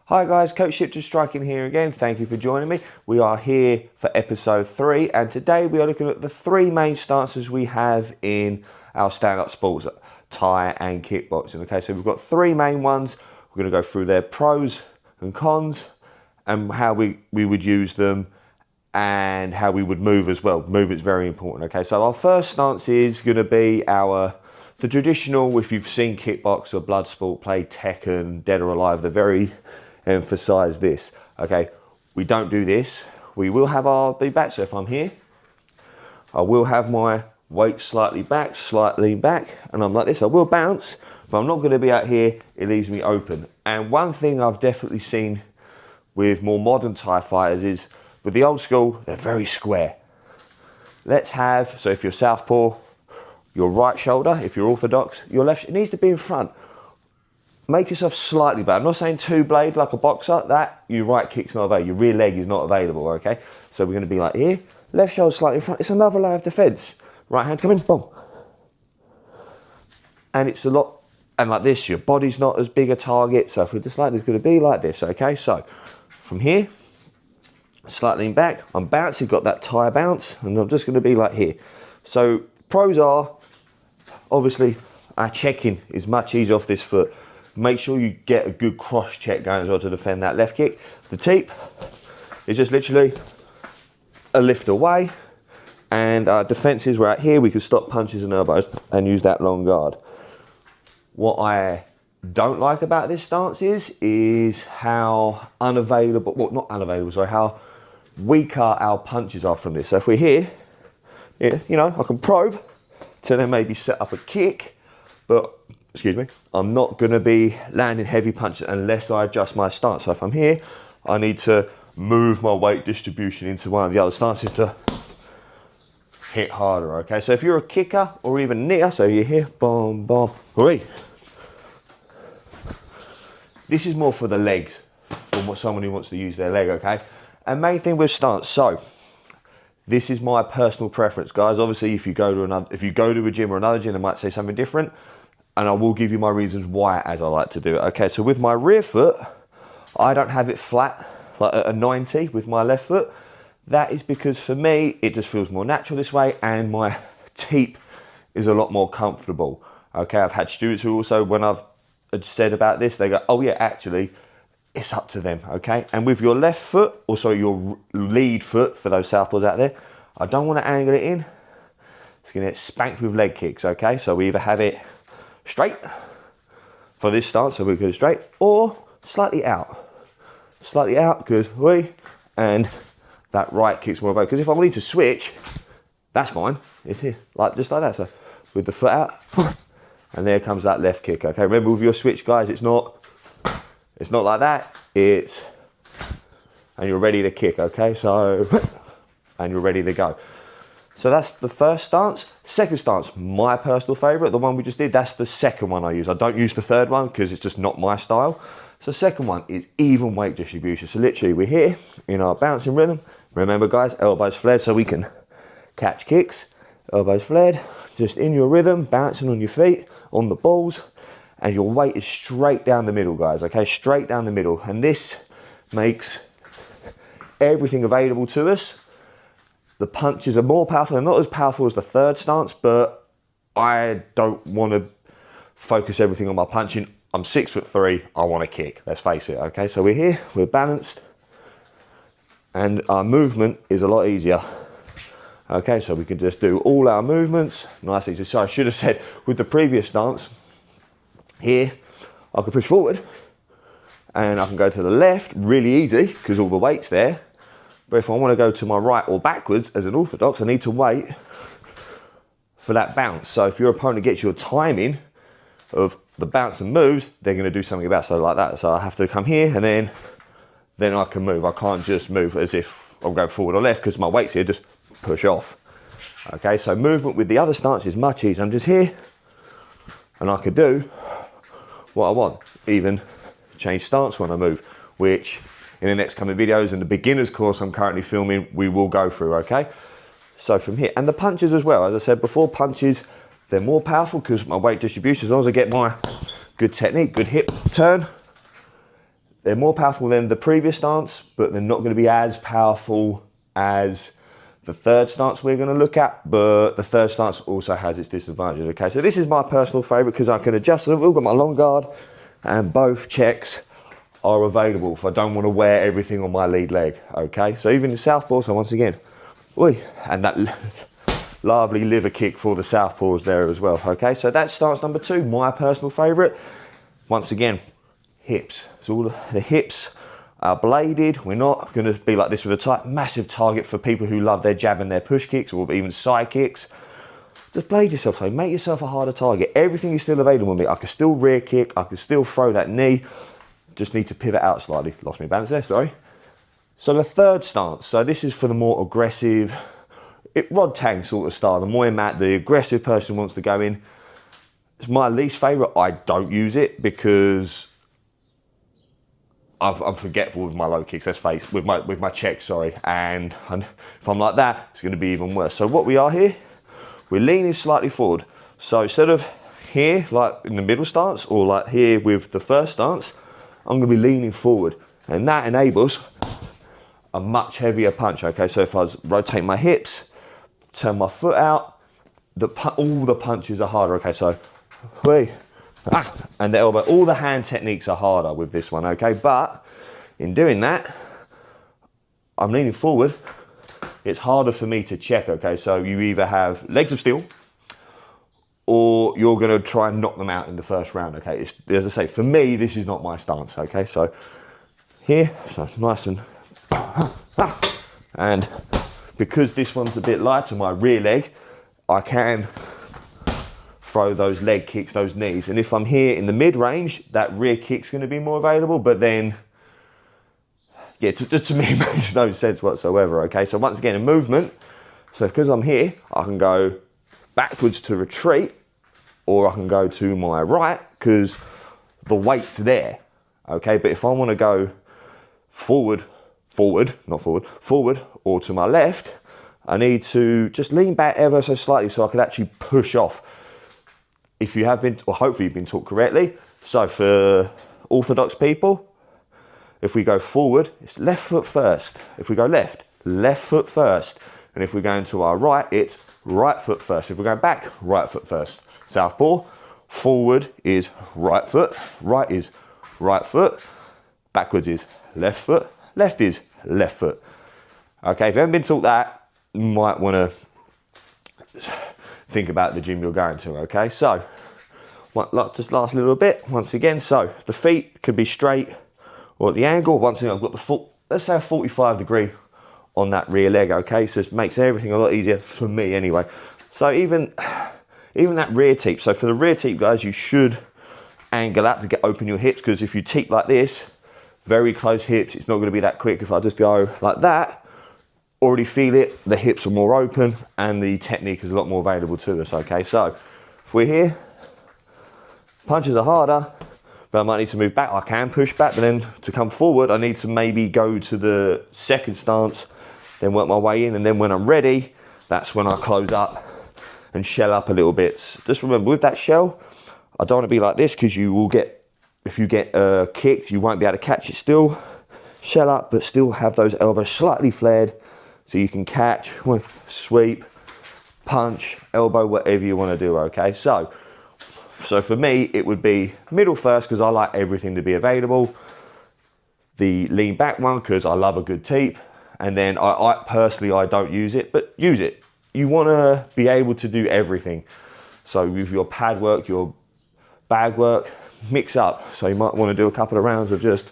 Hi guys, Coach Ship to Striking here again. Thank you for joining me. We are here for episode 3 and today we are looking at the 3 main stances we have in our stand-up sports, Thai and kickboxing. Okay, so we've got 3 main ones. We're going to go through their pros and cons and how we would use them and how we would move as well. Movement's very important. Okay, so our first stance is going to be the traditional, if you've seen kickbox or blood sport, play Tekken, Dead or Alive, they're very emphasize this. Okay, we don't do this. We will have our back. So if I'm here, I will have my weight slightly back, and I'm like this. I will bounce, but I'm not going to be out here. It leaves me open. And one thing I've definitely seen with more modern Thai fighters is with the old school, they're very square. Let's have, so if you're southpaw, your right shoulder, if you're orthodox, your left, it needs to be in front. Make yourself slightly back. I'm not saying 2 blade like a boxer. That your right kick's not available. Your rear leg is not available, okay? So we're going to be like here. Left shoulder slightly in front. It's another layer of defense. Right hand coming, boom. And it's a lot, and like this, your body's not as big a target. So if we're just like this, it's going to be like this, okay? So from here, slightly back. I'm bouncing, got that Thai bounce, and I'm just going to be like here. So pros are, obviously, our checking is much easier off this foot. Make sure you get a good cross check going as well to defend that left kick. The teep is just literally a lift away. And our defenses were out here. We could stop punches and elbows and use that long guard. What I don't like about this stance is how unavailable, well, not unavailable, sorry, how weaker our punches are from this. So if we're here, you know, I can probe to then maybe set up a kick, but excuse me, I'm not going to be landing heavy punches unless I adjust my stance. So if I'm here, I need to move my weight distribution into one of the other stances to hit harder, okay? So if you're a kicker or even knitter, so you're here, boom, boom, hooray. This is more for the legs, for someone who wants to use their leg, okay? And main thing with stance, so this is my personal preference, guys. Obviously, if you go to a gym or another gym, they might say something different. And I will give you my reasons why as I like to do it. Okay, so with my rear foot, I don't have it flat, like at a 90 with my left foot. That is because for me, it just feels more natural this way and my teep is a lot more comfortable. Okay, I've had students who also, when I've said about this, they go, oh yeah, actually, it's up to them, okay? And with your left foot, or sorry, your lead foot, for those southpaws out there, I don't want to angle it in. It's gonna get spanked with leg kicks, okay? So we either have it straight for this stance, so we go straight, or slightly out because and that right kick's more available. Because if I need to switch, that's fine. It's here, like just like that. So with the foot out, and there comes that left kick. Okay, remember with your switch, guys, it's not like that. It's and you're ready to kick. Okay, so and you're ready to go. So that's the first stance. Second stance, my personal favorite, the one we just did, that's the second one I use. I don't use the third one because it's just not my style. So second one is even weight distribution. So literally we're here in our bouncing rhythm. Remember guys, elbows flared so we can catch kicks. Elbows flared, just in your rhythm, bouncing on your feet, on the balls, and your weight is straight down the middle, guys, okay? Straight down the middle. And this makes everything available to us. The punches are more powerful. They're not as powerful as the third stance, but I don't want to focus everything on my punching. I'm 6'3", I want to kick, let's face it, okay? So we're here, we're balanced, and our movement is a lot easier. Okay, so we can just do all our movements nice and easy. So I should have said with the previous stance, here, I can push forward, and I can go to the left really easy, because all the weight's there. But if I want to go to my right or backwards as an orthodox, I need to wait for that bounce. So if your opponent gets your timing of the bounce and moves, they're going to do something about it. So like that. So I have to come here and then I can move. I can't just move as if I'm going forward or left because my weight's here, just push off. Okay, so movement with the other stance is much easier. I'm just here and I can do what I want. Even change stance when I move, which in the next coming videos and the beginners course I'm currently filming, we will go through, okay? So from here, and the punches as well, as I said before, punches, they're more powerful because my weight distribution, as long as I get my good technique, good hip turn, they're more powerful than the previous stance, but they're not going to be as powerful as the third stance we're going to look at, but the third stance also has its disadvantages, okay? So this is my personal favourite because I can adjust. I've got my long guard and both checks are available if I don't want to wear everything on my lead leg, okay? So even the southpaw, so once again, oi, and that lovely liver kick for the southpaws there as well, okay? So that's stance number 2, my personal favourite. Once again, hips. So all the hips are bladed. We're not going to be like this with a massive target for people who love their jab and their push kicks or even side kicks. Just blade yourself, so make yourself a harder target. Everything is still available to me. I can still rear kick, I can still throw that knee, just need to pivot out slightly. Lost my balance there, sorry. So the third stance, so this is for the more aggressive, rod tang sort of style. The more mat, the aggressive person wants to go in. It's my least favourite. I don't use it because I'm forgetful with my low kicks, let's face, with my checks, sorry. And if I'm like that, it's going to be even worse. So what we are here, we're leaning slightly forward. So instead of here, like in the middle stance, or like here with the first stance, I'm going to be leaning forward. And that enables a much heavier punch, okay? So if I rotate my hips, turn my foot out, all the punches are harder, okay? So, and the elbow, all the hand techniques are harder with this one, okay? But in doing that, I'm leaning forward. It's harder for me to check, okay? So you either have legs of steel or you're gonna try and knock them out in the first round, okay? As I say, for me, this is not my stance, okay? So here, so nice and because this one's a bit lighter, my rear leg, I can throw those leg kicks, those knees. And if I'm here in the mid-range, that rear kick's going to be more available, but then, yeah, to me, it makes no sense whatsoever, okay? So once again, in movement, so because I'm here, I can go backwards to retreat, or I can go to my right, because the weight's there, okay? But if I want to go forward, or to my left, I need to just lean back ever so slightly so I can actually push off. If you have been, or hopefully you've been taught correctly. So for orthodox people, if we go forward, it's left foot first. If we go left foot first. And if we're going to our right, it's right foot first. If we're going back, right foot first. Southpaw, forward is right foot, right is right foot, backwards is left foot, left is left foot. Okay, if you haven't been taught that, you might want to think about the gym you're going to, okay? So, just last little bit, once again. So, the feet could be straight or at the angle. Once again, I've got the foot, let's say a 45 degree on that rear leg, okay? So, it makes everything a lot easier for me anyway. So, even that rear teep. So, for the rear teep, guys, you should angle out to open your hips, because if you teep like this, very close hips, it's not going to be that quick. If I just go like that, already feel it, the hips are more open and the technique is a lot more available to us, okay? So if we're here, punches are harder, but I might need to move back. I can push back, but then to come forward, I need to maybe go to the second stance, then work my way in, and then when I'm ready, that's when I close up and shell up a little bit. Just remember, with that shell, I don't want to be like this, because you will get, if you get kicked, you won't be able to catch it still. Shell up, but still have those elbows slightly flared, so you can catch, sweep, punch, elbow, whatever you want to do, okay? So for me, it would be middle first, because I like everything to be available. The lean back one, because I love a good teep. And then I personally, I don't use it, but use it. You want to be able to do everything. So with your pad work, your bag work, mix up. So you might want to do a couple of rounds of just,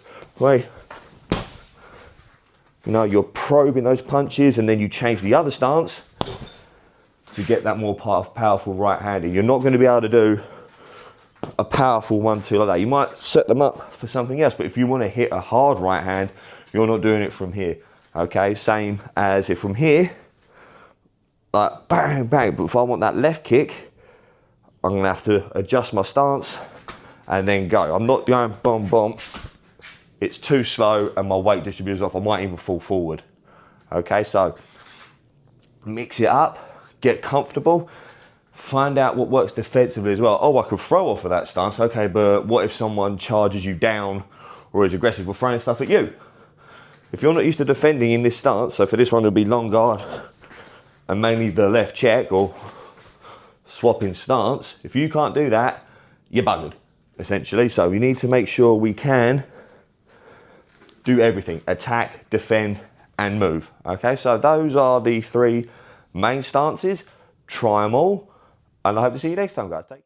you're probing those punches, and then you change the other stance to get that more powerful right hander. You're not going to be able to do a powerful 1-2 like that. You might set them up for something else, but if you want to hit a hard right hand, you're not doing it from here. Okay, same as if from here, like bang, bang. But if I want that left kick, I'm going to have to adjust my stance and then go. I'm not going boom, boom. It's too slow and my weight distributor's off. I might even fall forward. Okay, so mix it up, get comfortable, find out what works defensively as well. Oh, I could throw off of that stance. Okay, but what if someone charges you down or is aggressive or throwing stuff at you. If you're not used to defending in this stance, so for this one it'll be long guard and mainly the left check or swapping stance, if you can't do that, you're buggered, essentially. So we need to make sure we can do everything: attack, defend, and move. Okay, so those are the 3 main stances. Try them all, and I hope to see you next time, guys. Take care.